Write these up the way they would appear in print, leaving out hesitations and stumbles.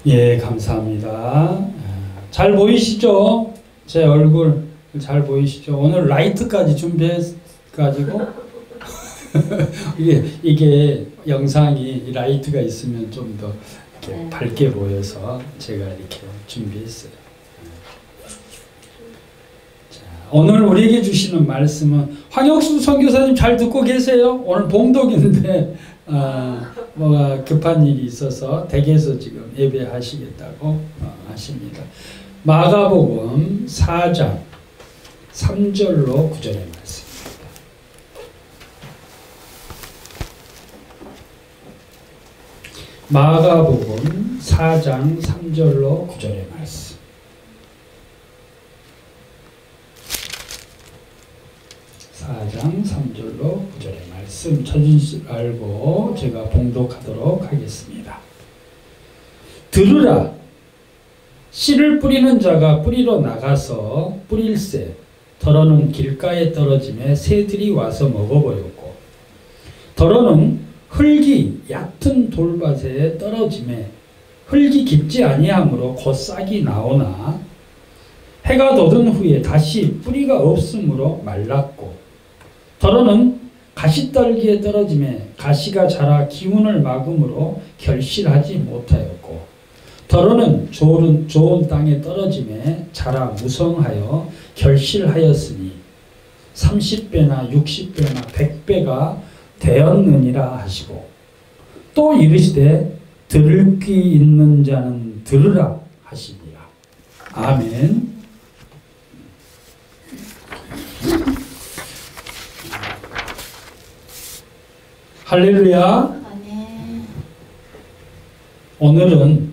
예, 감사합니다. 잘 보이시죠? 제 얼굴 잘 보이시죠? 오늘 라이트까지 준비해가지고 이게 영상이 라이트가 있으면 좀 더 이렇게 밝게 보여서 제가 이렇게 준비했어요. 자, 오늘 우리에게 주시는 말씀은 황혁수 선교사님 잘 듣고 계세요? 오늘 봉독인데 뭐가 급한 일이 있어서 댁에서 지금 예배하시겠다고 하십니다. 마가복음 4장 3절로 9절의 말씀입니다. 마가복음 4장 3절로 9절의 말씀. (4장 3절로 9절의 말씀) 찾은 줄 알고 제가 봉독하도록 하겠습니다. 들으라. 씨를 뿌리는 자가 뿌리러 나가서 뿌릴새 더러는 길가에 떨어짐에 새들이 와서 먹어버렸고, 더러는 흙이 얕은 돌밭에 떨어짐에 흙이 깊지 아니하므로 곧 싹이 나오나 해가 돋은 후에 다시 뿌리가 없으므로 말랐고, 더러는 가시떨기에 떨어짐에 가시가 자라 기운을 막음으로 결실하지 못하였고, 더러는 좋은 땅에 떨어짐에 자라 무성하여 결실하였으니 30배나 60배나 100배가 되었느니라 하시고, 또 이르시되 들을 귀 있는 자는 들으라 하시니라. 아멘. 할렐루야. 오늘은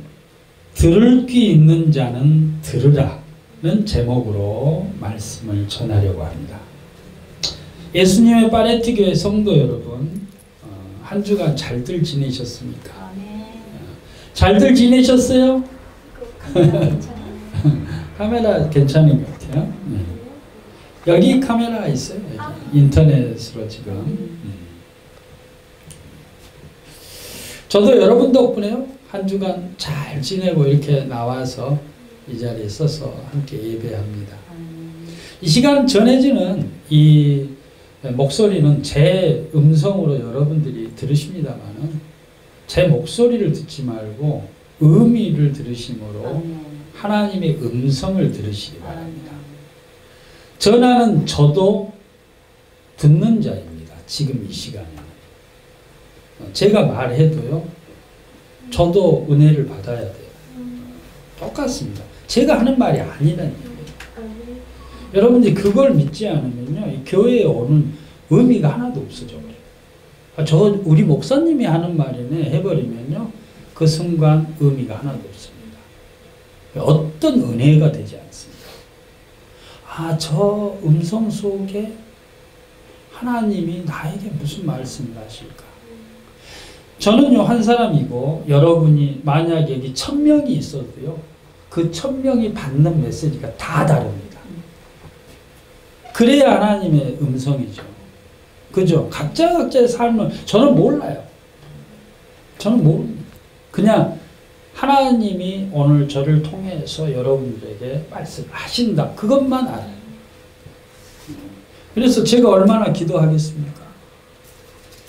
들을 귀 있는 자는 들으라는 제목으로 말씀을 전하려고 합니다. 예수님의 파레트 교회 성도 여러분, 한 주간 잘들 지내셨습니까? 잘들 지내셨어요? 카메라 괜찮은 것 같아요. 여기 카메라 있어요. 인터넷으로 지금. 저도 여러분 덕분에요, 한 주간 잘 지내고 이렇게 나와서 이 자리에 서서 함께 예배합니다. 이 시간 전해지는 이 목소리는 제 음성으로 여러분들이 들으십니다만은 제 목소리를 듣지 말고 의미를 들으심으로 하나님의 음성을 들으시기 바랍니다. 전하는 저도 듣는 자입니다. 지금 이 시간에. 제가 말해도요, 저도 은혜를 받아야 돼요. 똑같습니다. 제가 하는 말이 아니라는 얘기예요. 여러분들이 그걸 믿지 않으면요, 이 교회에 오는 의미가 하나도 없어져 버려요. 우리 목사님이 하는 말이네 해버리면요, 그 순간 의미가 하나도 없습니다. 어떤 은혜가 되지 않습니다. 저 음성 속에 하나님이 나에게 무슨 말씀을 하실까? 저는요, 한 사람이고 여러분이 만약에 여기 1000명이 있어도요, 그 1000명이 받는 메시지가 다 다릅니다. 그래야 하나님의 음성이죠. 그죠? 각자의 삶을 저는 몰라요. 저는 모릅니다. 그냥 하나님이 오늘 저를 통해서 여러분들에게 말씀을 하신다, 그것만 알아요. 그래서 제가 얼마나 기도하겠습니까?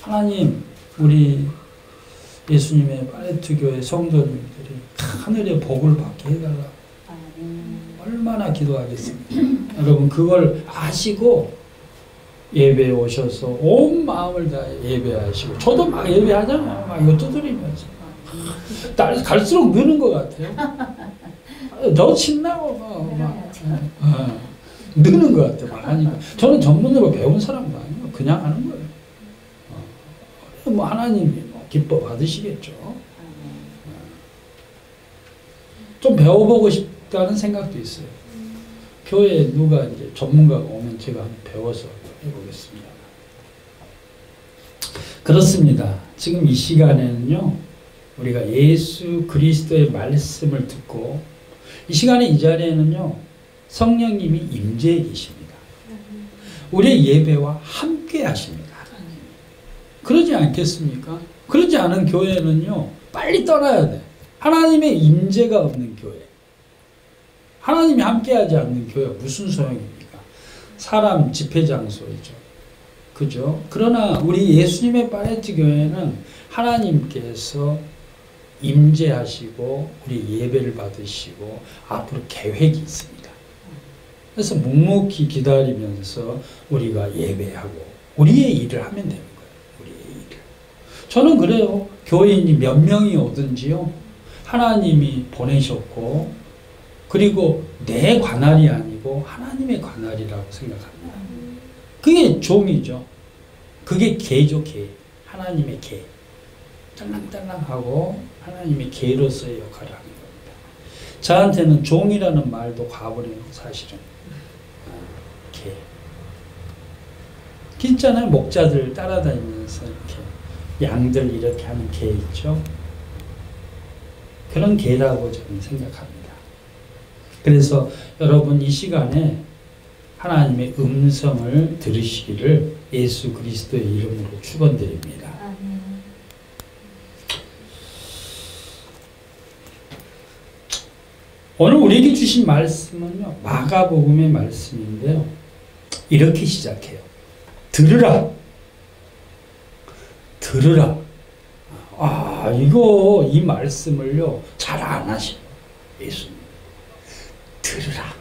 하나님, 우리 예수님의 파레트 교회 성도님들이 하늘의 복을 받게 해달라. 얼마나 기도하겠습니까? 여러분, 그걸 아시고 예배에 오셔서 온 마음을 다해 예배하시고, 저도 막 예배하잖아요. 막 이거 두드리면서 갈수록 느는 것 같아요. 더 신나고 막 느는 것 같아요. 막 하니까. 저는 전문으로 배운 사람도 아니고 그냥 하는 거예요. 뭐 하나님이 기뻐 받으시겠죠. 좀 배워보고 싶다는 생각도 있어요. 교회에 누가 이제 전문가가 오면 제가 한번 배워서 해보겠습니다. 그렇습니다. 지금 이 시간에는요, 우리가 예수 그리스도의 말씀을 듣고, 이 시간에 이 자리에는요, 성령님이 임재해 계십니다. 우리의 예배와 함께 하십니다. 그러지 않겠습니까? 그러지 않은 교회는요, 빨리 떠나야 돼. 하나님의 임재가 없는 교회, 하나님이 함께하지 않는 교회가 무슨 소용입니까? 사람 집회 장소이죠. 그죠? 그러나 우리 예수님의 파레트 교회는 하나님께서 임재하시고 우리 예배를 받으시고 앞으로 계획이 있습니다. 그래서 묵묵히 기다리면서 우리가 예배하고 우리의 일을 하면 되는 거예요. 우리의 일을. 저는 그래요. 교인이 몇 명이 오든지요, 하나님이 보내셨고, 그리고 내 관할이 아니고 하나님의 관할이라고 생각합니다. 그게 종이죠. 그게 개죠, 개. 하나님의 개. 짤랑짤랑하고 하나님의 개로서의 역할을 하는 겁니다. 저한테는 종이라는 말도 가버린 사실은 개. 있잖아요. 목자들 따라다니면서 이렇게 양들 이렇게 하는 개 있죠. 그런 개라고 저는 생각합니다. 그래서 여러분 이 시간에 하나님의 음성을 들으시기를 예수 그리스도의 이름으로 축원드립니다. 오늘 우리에게 주신 말씀은요, 마가복음의 말씀인데요, 이렇게 시작해요. 들으라. 들으라. 이 말씀을요, 잘 안 하셔요. 예수님. 들으라.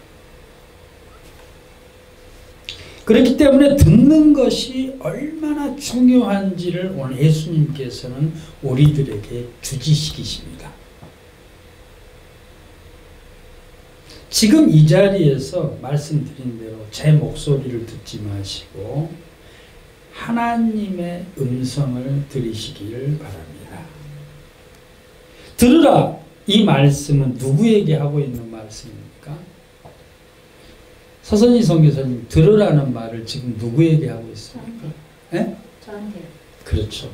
그렇기 때문에 듣는 것이 얼마나 중요한지를 오늘 예수님께서는 우리들에게 주지시키십니다. 지금 이 자리에서 말씀드린 대로 제 목소리를 듣지 마시고 하나님의 음성을 들으시기를 바랍니다. 들으라. 이 말씀은 누구에게 하고 있는 말씀입니까? 서선희 선교사님, 들으라는 말을 지금 누구에게 하고 있습니까? 저한테요. 그렇죠.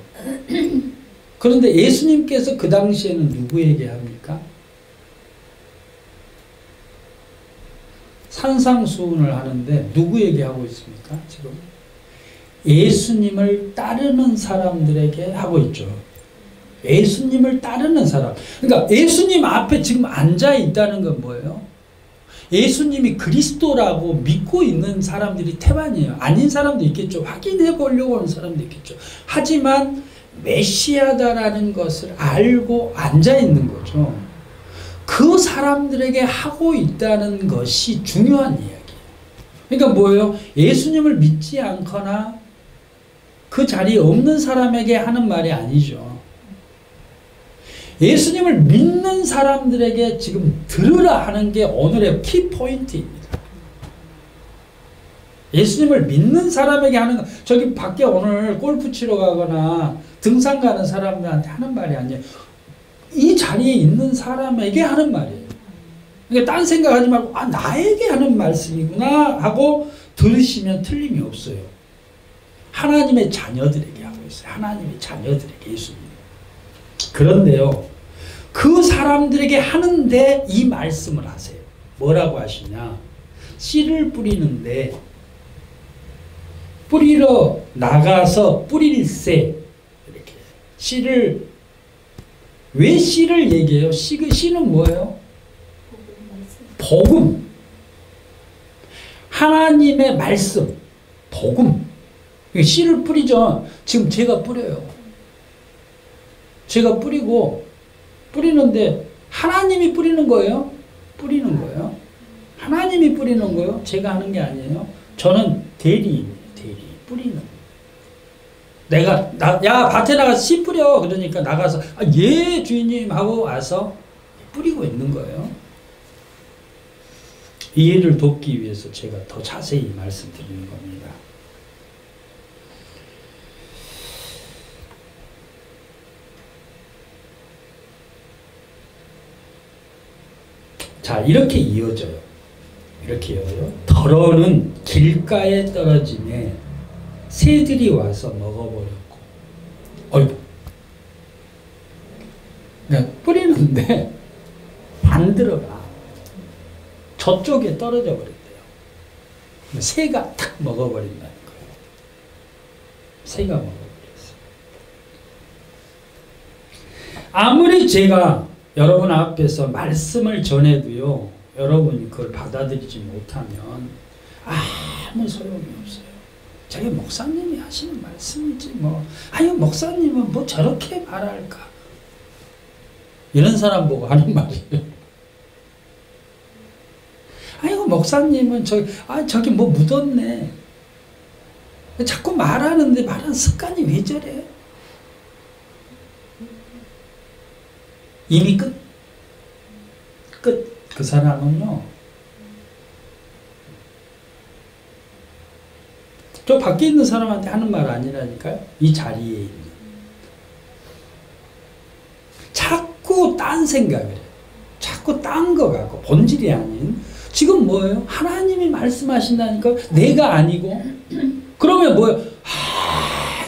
그런데 예수님께서 그 당시에는 누구에게 합니까? 산상수훈을 하는데 누구에게 하고 있습니까? 지금 예수님을 따르는 사람들에게 하고 있죠. 예수님을 따르는 사람. 그러니까 예수님 앞에 지금 앉아 있다는 건 뭐예요? 예수님이 그리스도라고 믿고 있는 사람들이 태반이에요. 아닌 사람도 있겠죠. 확인해 보려고 하는 사람도 있겠죠. 하지만 메시아다라는 것을 알고 앉아 있는 거죠. 그 사람들에게 하고 있다는 것이 중요한 이야기예요. 그러니까 뭐예요? 예수님을 믿지 않거나 그 자리에 없는 사람에게 하는 말이 아니죠. 예수님을 믿는 사람들에게 지금 들으라 하는 게 오늘의 키포인트입니다. 예수님을 믿는 사람에게 하는 거, 저기 밖에 오늘 골프 치러 가거나 등산 가는 사람들한테 하는 말이 아니에요. 이 자리에 있는 사람에게 하는 말이에요. 그러니까 딴 생각하지 말고 나에게 하는 말씀이구나 하고 들으시면 틀림이 없어요. 하나님의 자녀들에게 하고 있어요. 하나님의 자녀들에게 예수님. 그런데요, 그 사람들에게 하는데 이 말씀을 하세요. 뭐라고 하시냐? 씨를 뿌리는데 뿌리러 나가서 뿌릴새. 이렇게 씨를, 왜 씨를 얘기해요? 씨는 뭐예요? 복음. 하나님의 말씀. 복음. 씨를 뿌리죠. 지금 제가 뿌려요. 제가 뿌리고, 뿌리는데 하나님이 뿌리는 거예요? 뿌리는 거예요. 하나님이 뿌리는 거예요? 제가 하는 게 아니에요. 저는 대리입니다. 대리. 뿌리는. 내가 야 밭에 나가서 씨 뿌려. 그러니까 나가서 예 주인님 하고 와서 뿌리고 있는 거예요. 이해를 돕기 위해서 제가 더 자세히 말씀드리는 겁니다. 자, 이렇게 이어져요. 이렇게 이어져요. 더러는 길가에 떨어지네 새들이 와서 먹어버렸고. 어이구. 그러니까 뿌리는데 안 들어가. 저쪽에 떨어져 버린대요. 새가 탁 먹어버린다는 거예요. 새가 먹어버렸어요. 아무리 제가 여러분 앞에서 말씀을 전해도요, 여러분이 그걸 받아들이지 못하면 아무 소용이 없어요. 저게 목사님이 하시는 말씀이지 뭐. 아니 목사님은 뭐 저렇게 말할까. 이런 사람 보고 하는 말이에요. 아이고 목사님은 저기 뭐 묻었네. 자꾸 말하는데 말하는 습관이 왜 저래? 이미 끝. 그 사람은요. 저 밖에 있는 사람한테 하는 말 아니라니까요. 이 자리에 있는. 자꾸 딴 생각을 해요. 자꾸 딴 거 갖고 본질이 아닌. 지금 뭐예요? 하나님이 말씀하신다니까 내가 아니고. 그러면 뭐예요?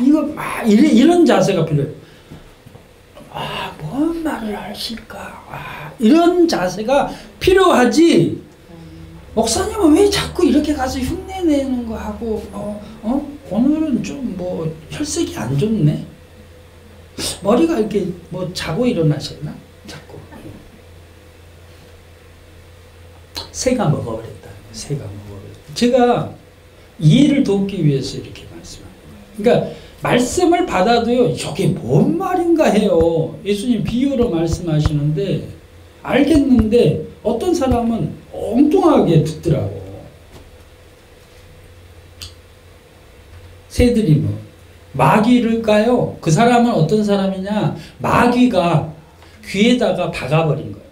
이거 막 이런 자세가 필요해요. 뭔 말을 하실까? 이런 자세가 필요하지. 목사님은 왜 자꾸 이렇게 가서 흉내 내는 거 하고 오늘은 좀 뭐 혈색이 안 좋네. 머리가 이렇게 뭐 자고 일어나셨나? 자꾸 새가 먹어버렸다. 새가 먹어버렸다. 제가 이해를 돕기 위해서 이렇게 말씀합니다. 그러니까 말씀을 받아도요, 저게 뭔 말인가 해요. 예수님 비유로 말씀하시는데 알겠는데 어떤 사람은 엉뚱하게 듣더라고. 새들이 뭐 마귀를까요? 그 사람은 어떤 사람이냐? 마귀가 귀에다가 박아버린 거예요.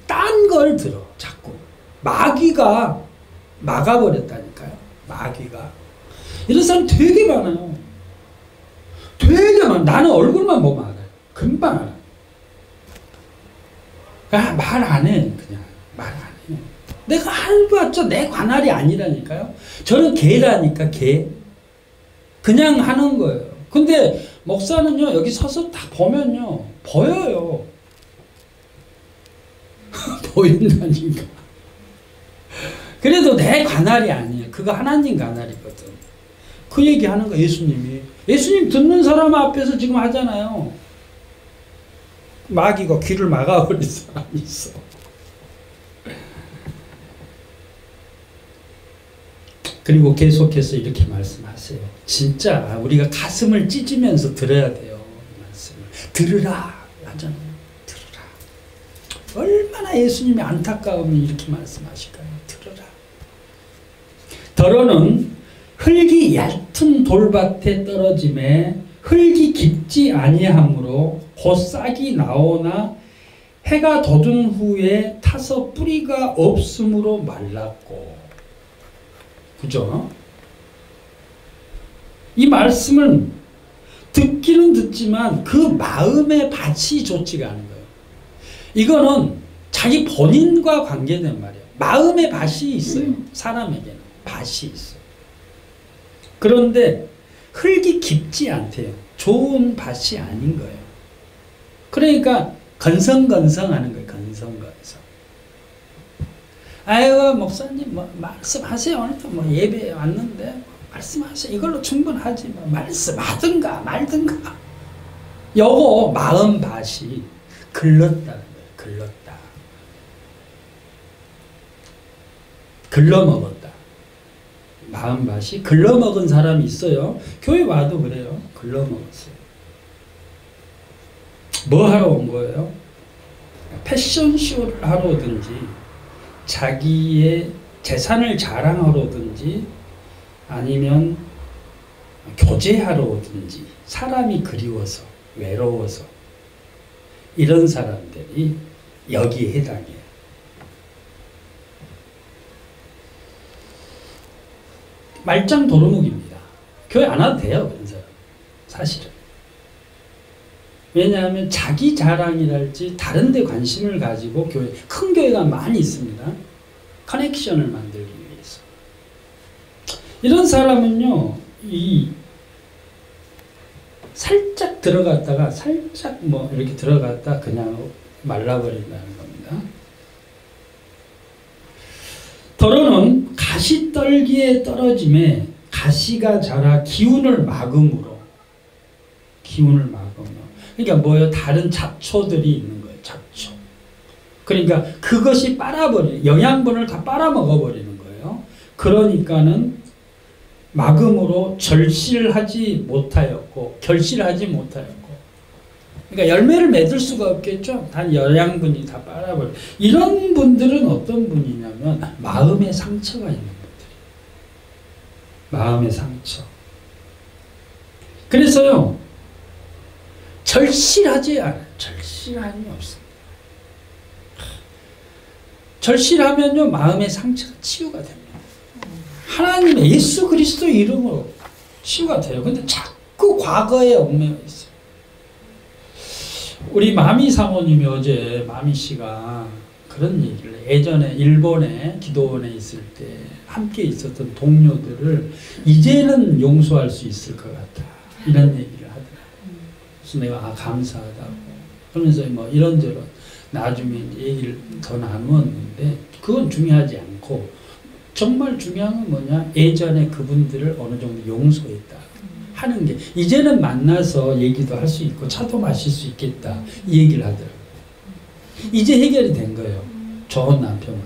딴 걸 들어 자꾸. 마귀가 막아버렸다니까요. 마귀가. 이런 사람 되게 많아요. 되게 많아. 나는 얼굴만 보면 알아요. 금방 알아. 말 안 해. 그냥 말 안 해. 내가 해봤자 내 관할이 아니라니까요. 저는 개라니까 개. 그냥 하는 거예요. 근데 목사는요, 여기 서서 다 보면요, 보여요. 보인다니까. 그래도 내 관할이 아니에요. 그거 하나님 관할이거든. 그 얘기하는 거 예수님이. 예수님 듣는 사람 앞에서 지금 하잖아요. 마귀가 귀를 막아버린 사람이 있어. 그리고 계속해서 이렇게 말씀하세요. 진짜 우리가 가슴을 찢으면서 들어야 돼요. 이 말씀을. 들으라 하잖아요. 들으라. 얼마나 예수님이 안타까우면 이렇게 말씀하실까요? 들으라. 더러는 흙이 얕은 돌밭에 떨어짐에 흙이 깊지 아니하므로 곧 싹이 나오나 해가 돋은 후에 타서 뿌리가 없으므로 말랐고. 그죠? 이 말씀은 듣기는 듣지만 그 마음의 밭이 좋지가 않은 거예요. 이거는 자기 본인과 관계된 말이에요. 마음의 밭이 있어요. 사람에게는 밭이 있어요. 그런데 흙이 깊지 않대요. 좋은 밭이 아닌 거예요. 그러니까 건성건성하는 거예요. 건성건성. 아유 목사님 뭐 말씀하세요. 오늘도 뭐 예배에 왔는데 말씀하세요. 이걸로 충분하지. 뭐 말씀하든가 말든가. 요거 마음밭이 글렀다는 거예요. 글렀다. 글러먹었다. 마음밭이 글러먹은 사람이 있어요. 교회 와도 그래요. 글러먹었어요. 뭐 하러 온 거예요? 패션쇼를 하러 오든지 자기의 재산을 자랑하러 오든지 아니면 교제하러 오든지 사람이 그리워서 외로워서 이런 사람들이 여기에 해당해요. 말짱 도루묵입니다. 교회 안 와도 돼요. 그런 사람 사실은. 왜냐하면 자기 자랑이랄지 다른 데 관심을 가지고 교회, 큰 교회가 많이 있습니다. 커넥션을 만들기 위해서. 이런 사람은요, 살짝 들어갔다가 살짝 뭐 이렇게 들어갔다 그냥 말라버린다는 겁니다. 더러는 가시떨기에 떨어짐에 가시가 자라 기운을 막음으로 그러니까 뭐예요? 다른 잡초들이 있는 거예요. 잡초. 그러니까 그것이 빨아버리는, 영양분을 다 빨아먹어버리는 거예요. 그러니까는 막음으로 절실하지 못하였고 결실하지 못하였고, 그러니까 열매를 맺을 수가 없겠죠. 단 영양분이 다 빨아버려. 이런 분들은 어떤 분이냐면 마음의 상처가 있는 분들이에요. 마음의 상처. 그래서요, 절실하지 않아요. 절실함이 없습니다. 절실하면요, 마음의 상처가 치유가 됩니다. 하나님의 예수 그리스도 이름으로 치유가 돼요. 근데 자꾸 과거에 얽매여 있어요. 우리 마미 사모님이 어제, 마미 씨가 그런 얘기를 해요. 예전에 일본에 기도원에 있을 때 함께 있었던 동료들을 이제는 용서할 수 있을 것 같다, 이런 얘기를 하더라고요. 그래서 내가 감사하다고 그러면서 뭐 이런저런 나중에 얘기를 더 나누었는데, 그건 중요하지 않고 정말 중요한 건 뭐냐, 예전에 그분들을 어느 정도 용서했다 하는 게, 이제는 만나서 얘기도 할 수 있고 차도 마실 수 있겠다, 이 얘기를 하더라고요. 이제 해결이 된 거예요. 좋은 남편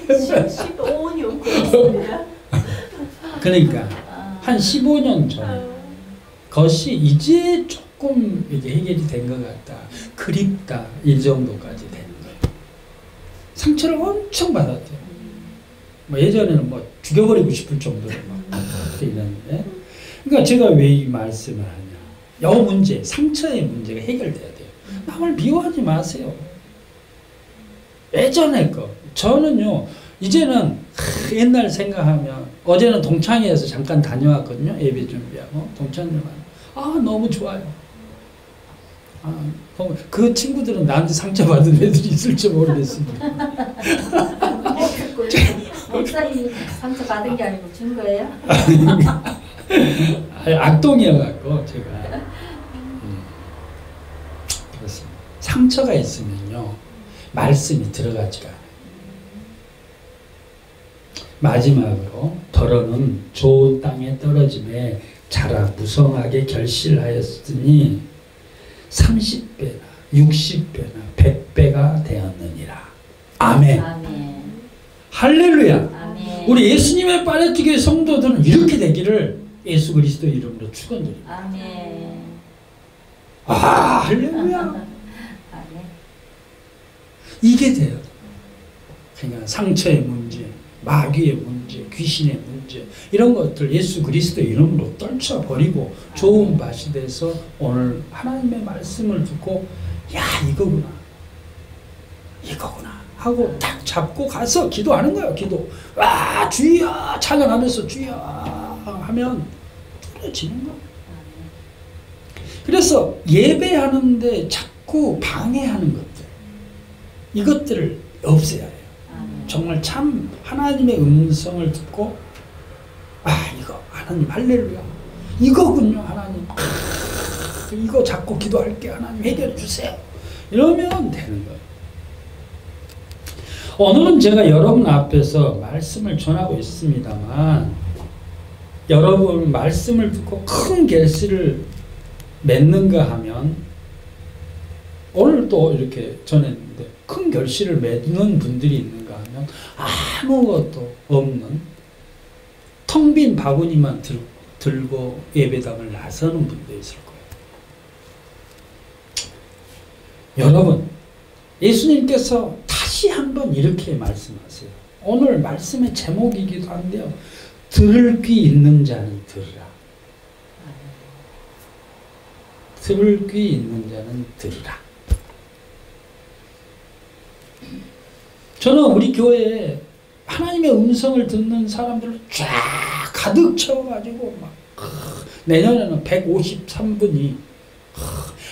만나가지고. 15년 됐습니다. 그러니까 한 15년 전에 것이 이제 조금 이게 해결이 된 것 같다, 그립다, 이 정도까지 되는 거예요. 상처를 엄청 받았대요. 뭐 예전에는 뭐 죽여버리고 싶을 정도로 막 이랬는데, 그러니까 제가 왜 이 말씀을 하냐, 이 문제, 상처의 문제가 해결돼야 돼요. 남을 미워하지 마세요. 예전에 거, 저는요 이제는 옛날 생각하면, 어제는 동창회에서 잠깐 다녀왔거든요. 예배 준비하고 동창회만. 너무 좋아요. 그 친구들은 나한테 상처받은 애들이 있을지 모르겠습니다. 목사님 상처 받은 게 아니고 준 거예요? 악동이어갖고 제가. 그렇습니다. 상처가 있으면요 말씀이 들어가지가 않아요. 마지막으로 더러는 좋은 땅에 떨어짐에 자라 무성하게 결실하였으니 30배나 60배나 100배가 되었느니라. 아멘. 아멘. 할렐루야. 아멘. 우리 예수님의 파레트교회 성도들은 이렇게 되기를 예수 그리스도 이름으로 축원드립니다. 아멘. 할렐루야. 아멘. 이게 돼요. 그러니까 상처의 문제, 마귀의 문제, 귀신의 문제, 이런 것들 예수 그리스도 이름으로 떨쳐버리고 좋은 밭이 돼서 오늘 하나님의 말씀을 듣고, 야, 이거구나 하고 딱 잡고 가서 기도하는 거예요. 기도. 와, 주여 찬양하면서 주여 하면 뚫어지는 거예요. 그래서 예배하는데 자꾸 방해하는 것들, 이것들을 없애야 해요. 정말 참 하나님의 음성을 듣고, 이거 하나님 할렐루야, 이거군요 하나님, 이거 잡고 기도할게, 하나님 해결해 주세요, 이러면 되는 거예요. 오늘은 제가 여러분 앞에서 말씀을 전하고 있습니다만, 여러분 말씀을 듣고 큰 결실을 맺는가 하면, 오늘 또 이렇게 전했는데 큰 결실을 맺는 분들이 있는가 하면 아무것도 없는 텅 빈 바구니만 들고 예배당을 나서는 분도 있을 거예요. 여러분, 예수님께서 다시 한번 이렇게 말씀하세요. 오늘 말씀의 제목이기도 한데요, 들을 귀 있는 자는 들으라. 들을 귀 있는 자는 들으라. 저는 우리 교회에 하나님의 음성을 듣는 사람들을 쫙 가득 채워가지고 막 내년에는 153분이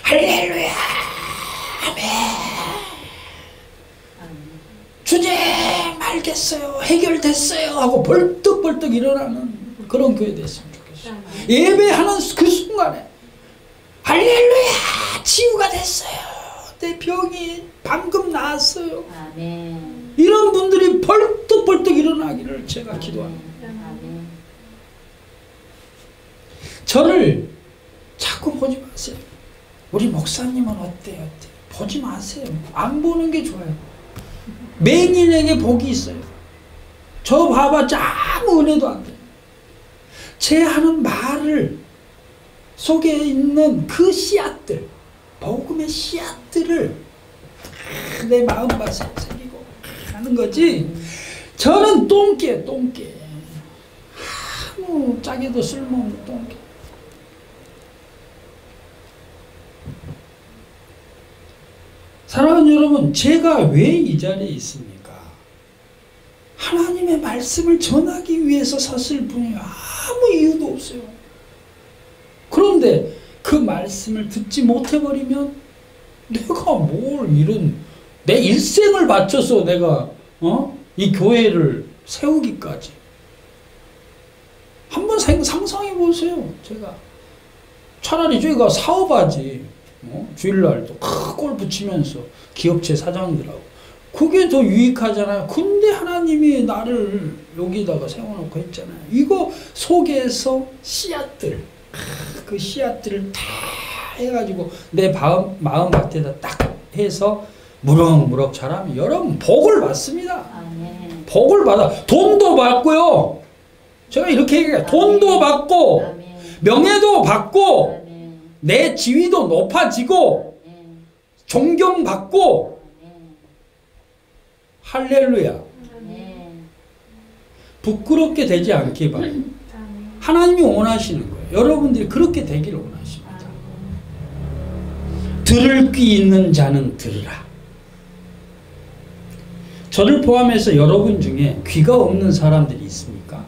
할렐루야 아멘 주님 알겠어요 해결됐어요 하고 벌떡벌떡 일어나는 그런 교회 됐으면 좋겠어요. 예배하는 그 순간에 할렐루야 치유가 됐어요, 내 병이 방금 나았어요, 아멘. 이런 분들이 벌떡벌떡 일어나기를 제가 기도합니다. 아멘. 저를 자꾸 자꾸 보지 마세요. 우리 목사님은 어때요? 보지 마세요. 안 보는 게 좋아요. 맹인에게 복이 있어요. 저 봐봤자 아무 은혜도 안 돼요. 제 하는 말을 속에 있는 그 씨앗들, 복음의 씨앗들을 내 마음밭에 새기고 하는 거지. 저는 똥개. 아무 짝에도 쓸모없는 똥개. 사랑하는 여러분, 제가 왜 이 자리에 있습니까? 하나님의 말씀을 전하기 위해서 섰을 뿐이에요. 아무 이유도 없어요. 그런데 그 말씀을 듣지 못해버리면 내가 뭘 이런 내 일생을 바쳐서 내가 이 교회를 세우기까지 한번 상상해 보세요. 제가 차라리 저희가 사업하지 주일날도 골프 치면서 기업체 사장들하고 그게 더 유익하잖아요. 근데 하나님이 나를 여기다가 세워놓고 했잖아요. 이거 속에서 씨앗들, 그 씨앗들을 다 해가지고 내 마음밭에다 딱 해서 무럭무럭 자라면 여러분 복을 받습니다. 아멘. 복을 받아. 돈도 받고요. 제가 이렇게 얘기해요. 돈도 받고 아멘. 명예도 받고 아멘. 내 지위도 높아지고 아멘. 존경받고 아멘. 할렐루야. 아멘. 부끄럽게 되지 않게 바라요. 하나님이 원하시는 거예요. 여러분들이 그렇게 되기를 원하십니다. 들을 귀 있는 자는 들으라. 저를 포함해서 여러분 중에 귀가 없는 사람들이 있습니까?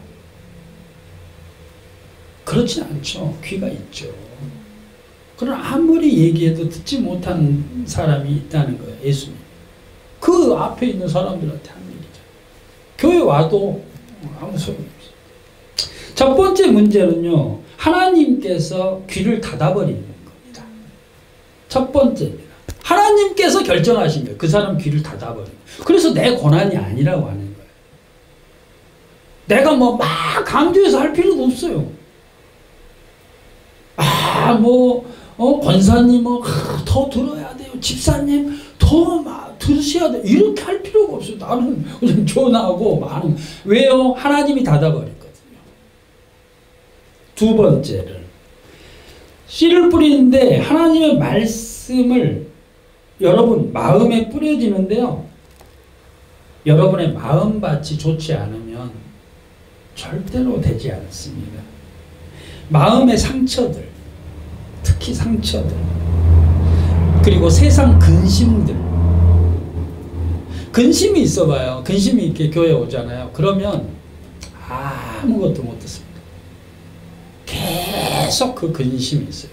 그렇지 않죠. 귀가 있죠. 그러나 아무리 얘기해도 듣지 못하는 사람이 있다는 거예요. 예수님. 그 앞에 있는 사람들한테 하는 얘기죠. 교회 와도 아무 소용이 없어요. 첫 번째 문제는요. 하나님께서 귀를 닫아버리는 겁니다. 첫 번째입니다. 하나님께서 결정하신 거예요. 그 사람 귀를 닫아버리는 거예요. 그래서 내 권한이 아니라고 하는 거예요. 내가 막 강조해서 할 필요도 없어요. 권사님 더 들어야 돼요. 집사님 더 들으셔야 돼요. 이렇게 할 필요가 없어요. 나는 그냥 전하고 많은. 왜요? 하나님이 닫아버렸거든요. 두 번째를 씨를 뿌리는데 하나님의 말씀을 여러분 마음에 뿌려지는데요. 여러분의 마음밭이 좋지 않으면 절대로 되지 않습니다. 마음의 상처들, 특히 상처들, 그리고 세상 근심들. 근심이 있어봐요. 근심이 이렇게 교회 오잖아요. 그러면 아무것도 못 듣습니다. 계속 그 근심이 있어요.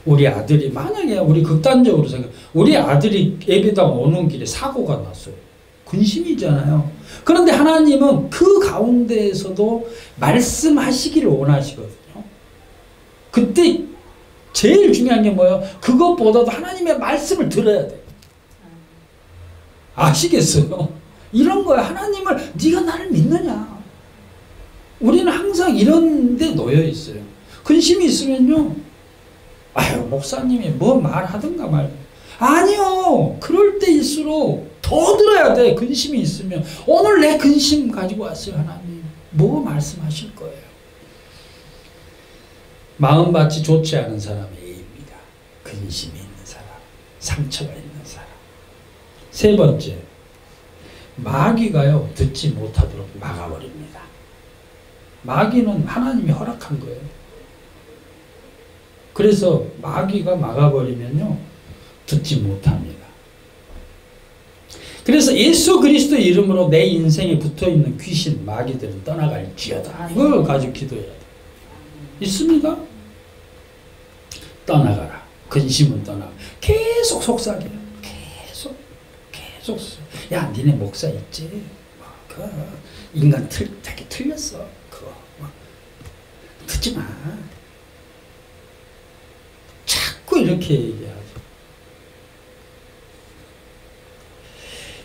우리 아들이 만약에 우리 극단적으로 생각, 우리 아들이 예배당 오는 길에 사고가 났어요. 근심이잖아요. 그런데 하나님은 그 가운데에서도 말씀하시기를 원하시거든요. 그때 제일 중요한 게 뭐예요? 그것보다도 하나님의 말씀을 들어야 돼요. 아시겠어요? 이런 거야. 하나님을 네가 나를 믿느냐. 우리는 항상 이런 데 놓여 있어요. 근심이 있으면요. 아유 목사님이 뭐 말하든가 말든가. 아니요. 그럴 때일수록 더 들어야 돼. 근심이 있으면. 오늘 내 근심 가지고 왔어요. 하나님. 뭐 말씀하실 거예요. 마음밭이 좋지 않은 사람의 A입니다. 근심이 있는 사람, 상처가 있는 사람. 세 번째, 마귀가요 듣지 못하도록 막아버립니다. 마귀는 하나님이 허락한 거예요. 그래서 마귀가 막아버리면요 듣지 못합니다. 그래서 예수 그리스도의 이름으로 내 인생에 붙어있는 귀신, 마귀들은 떠나갈지어다. 이걸 가지고 기도해야 돼요. 있습니다. 떠나가라. 근심은 떠나가. 계속 속삭여요. 계속. 야, 니네 목사 있지? 그 인간 되게 틀렸어. 그거 듣지 마. 자꾸 이렇게 얘기하죠.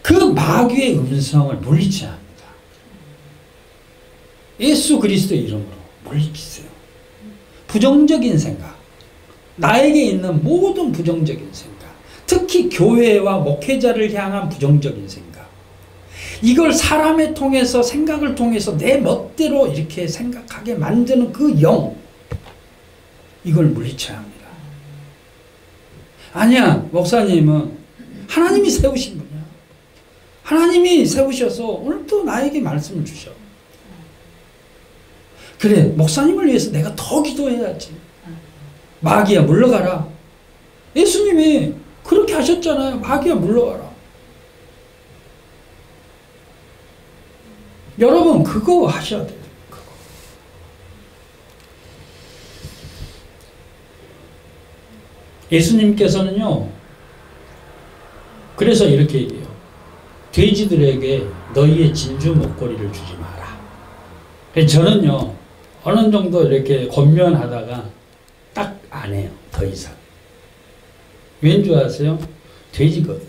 그 마귀의 음성을 물리쳐야 합니다. 예수 그리스도의 이름으로 물리치세요. 부정적인 생각, 나에게 있는 모든 부정적인 생각, 특히 교회와 목회자를 향한 부정적인 생각, 이걸 사람을 통해서, 생각을 통해서 내 멋대로 이렇게 생각하게 만드는 그 영, 이걸 물리쳐야 합니다. 아니야, 목사님은 하나님이 세우신 분이야. 하나님이 세우셔서 오늘 또 나에게 말씀을 주셔. 그래, 목사님을 위해서 내가 더 기도해야지. 마귀야 물러가라. 예수님이 그렇게 하셨잖아요. 마귀야 물러가라. 여러분 그거 하셔야 돼요. 그거. 예수님께서는요, 그래서 이렇게 얘기해요. 돼지들에게 너희의 진주 목걸이를 주지 마라. 저는요, 어느 정도 이렇게 권면하다가 딱 안 해요. 더 이상. 왠 줄 아세요? 돼지거든요.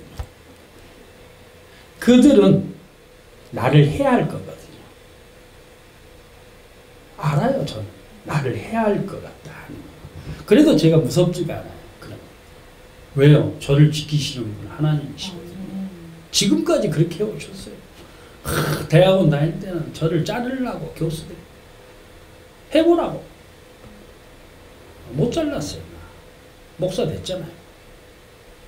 그들은 나를 해야 할 거거든요. 알아요, 저는. 나를 해야 할 것 같다. 그래도 제가 무섭지가 않아요. 그럼. 왜요? 저를 지키시는 분 하나님이시거든요. 지금까지 그렇게 해오셨어요. 대학원 다닐 때는 저를 자르려고 교수들 해보라고. 못 잘랐어요. 목사 됐잖아요.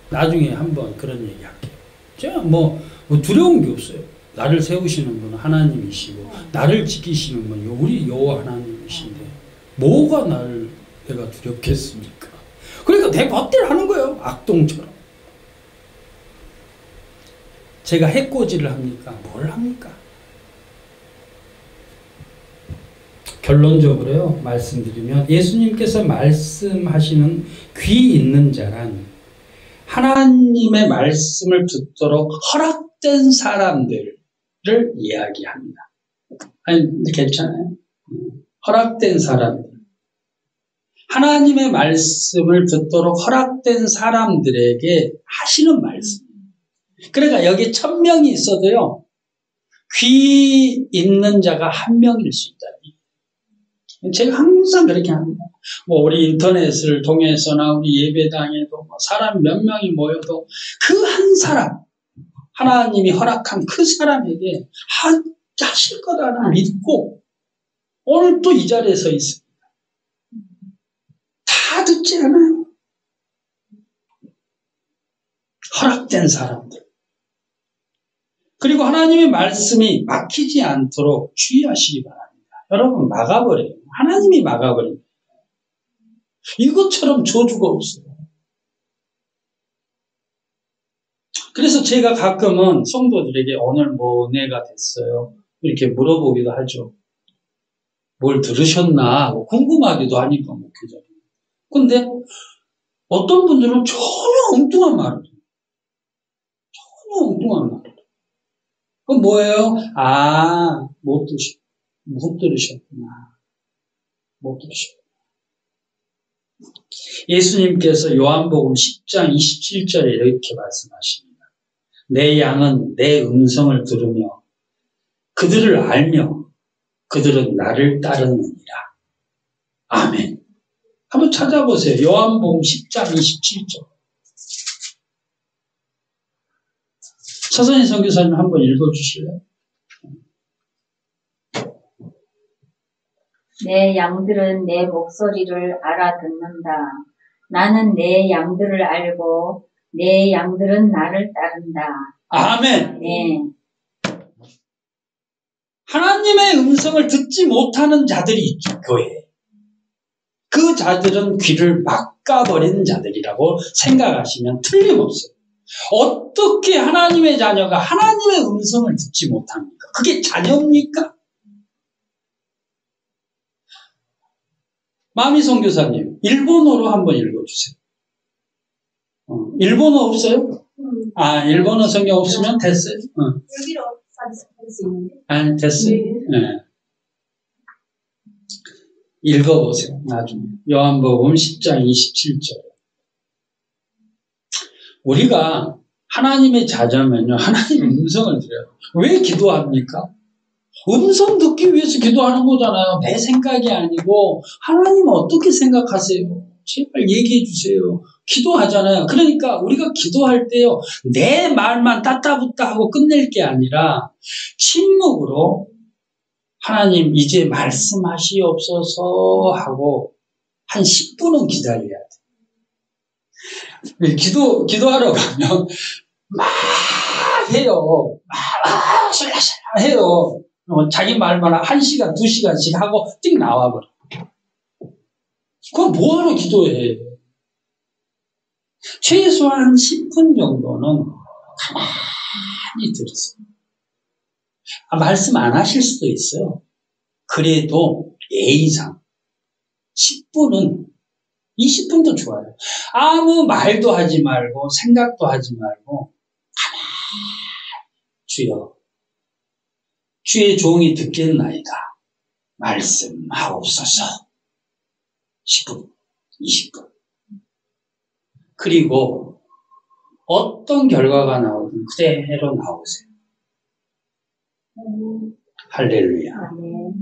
나중에 한번 그런 얘기 할게요. 제가 뭐 두려운 게 없어요. 나를 세우시는 분은 하나님이시고 나를 지키시는 분이 우리 여호와 하나님이신데 뭐가 내가 두렵겠습니까? 그러니까 내 멋대로 하는 거예요. 악동처럼. 제가 해코지를 합니까? 뭘 합니까? 결론적으로요, 말씀드리면 예수님께서 말씀하시는 귀 있는 자란 하나님의 말씀을 듣도록 허락된 사람들을 이야기합니다. 아니, 괜찮아요. 허락된 사람들. 하나님의 말씀을 듣도록 허락된 사람들에게 하시는 말씀. 그러니까 여기 1000명이 있어도요, 귀 있는 자가 1명일 수 있다. 제가 항상 그렇게 합니다. 뭐 우리 인터넷을 통해서나 우리 예배당에도 뭐 사람 몇 명이 모여도 그 한 사람, 하나님이 허락한 그 사람에게 하실 거라는 믿고 오늘 또 이 자리에 서 있습니다. 다 듣지 않아요. 허락된 사람들. 그리고 하나님의 말씀이 막히지 않도록 주의하시기 바랍니다. 여러분 막아버려요. 하나님이 막아버립니다. 이것처럼 저주가 없어요. 그래서 제가 가끔은 성도들에게 오늘 뭐 은혜가 됐어요? 이렇게 물어보기도 하죠. 뭘 들으셨나? 궁금하기도 하니까 목회자님. 근데 어떤 분들은 전혀 엉뚱한 말을 해요. 전혀 엉뚱한 말을 해요. 그건 뭐예요? 못 들으셨구나. 못 들으셨구나. 예수님께서 요한복음 10장 27절에 이렇게 말씀하십니다. 내 양은 내 음성을 들으며 그들을 알며 그들은 나를 따르느니라. 아멘. 한번 찾아보세요. 요한복음 10장 27절. 서선희 선교사님 한번 읽어주실래요? 내 양들은 내 목소리를 알아듣는다. 나는 내 양들을 알고 내 양들은 나를 따른다. 아멘. 네. 하나님의 음성을 듣지 못하는 자들이 있죠, 교회에. 그 자들은 귀를 막아버린 자들이라고 생각하시면 틀림없어요. 어떻게 하나님의 자녀가 하나님의 음성을 듣지 못합니까? 그게 자녀입니까? 마미 선교사님, 일본어로 한번 읽어주세요. 일본어 없어요? 일본어 성경 없으면 됐어요? 여기로 할 수 있는데. 됐어요? 네. 읽어보세요, 나중에. 요한복음 10장 27절. 우리가 하나님의 자녀면요, 하나님의 음성을 들어요. 왜 기도합니까? 음성 듣기 위해서 기도하는 거잖아요. 내 생각이 아니고 하나님은 어떻게 생각하세요? 제발 얘기해 주세요. 기도하잖아요. 그러니까 우리가 기도할 때요, 내 말만 따따붙다 하고 끝낼 게 아니라 침묵으로 하나님 이제 말씀하시옵소서 하고 한 10분은 기다려야 돼. 기도하러 가면 막 해요. 막 설라설라 해요. 자기 말만 1시간, 2시간씩 하고 띵 나와버려. 그럼 뭐하러 기도해? 최소한 10분 정도는 가만히 들으세요. 말씀 안 하실 수도 있어요. 그래도 예의상 10분은 20분도 좋아요. 아무 말도 하지 말고 생각도 하지 말고 가만히 주여 주의 종이 듣겠나이다. 말씀하옵소서. 10분, 20분. 그리고 어떤 결과가 나오든 그대로 나오세요. 할렐루야. 아멘.